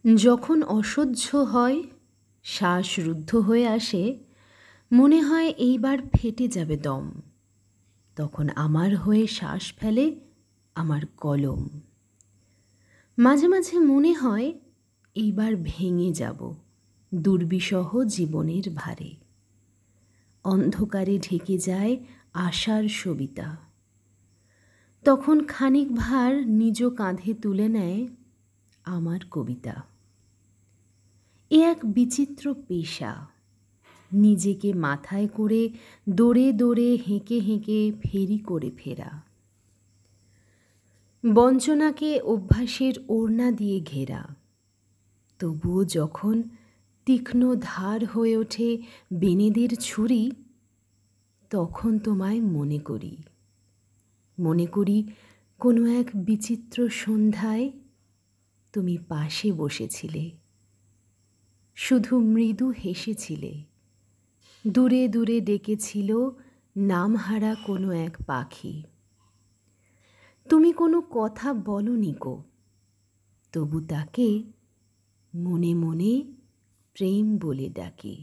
যখন অসহ্য হয়, শ্বাস রুদ্ধ হয়ে আসে, মনে হয় এইবার ফেটে যাবে দম, তখন আমার হয়ে শ্বাস ফেলে আমার কলম। মাঝে মাঝে মনে হয় এইবার ভেঙে যাব দুর্বিষহ জীবনের ভারে। অন্ধকারে ঢেকে যায় আশার সবিতা, তখন খানিক ভার নিজ কাঁধে তুলে নেয় আমার কবিতা। এ এক বিচিত্র পেশা, নিজেকে মাথায় করে দৌড়ে দৌড়ে হেঁকে হেঁকে ফেরি করে ফেরা। বঞ্চনাকে অভ্যাসের ওড়না দিয়ে ঘেরা, তবুও যখন তীক্ষ্ণ ধার হয়ে ওঠে বেনেদের ছুরি, তখন তোমায় মনে করি কোনো এক বিচিত্র সন্ধ্যায় তুমি পাশে বসেছিলে, শুধু মৃদু হেসেছিলে, দূরে দূরে ডেকেছিল নামহারা কোনো এক পাখি। তুমি কোনো কথা বলনি কো, তবু তাকে মনে মনে প্রেম বলে ডাকি।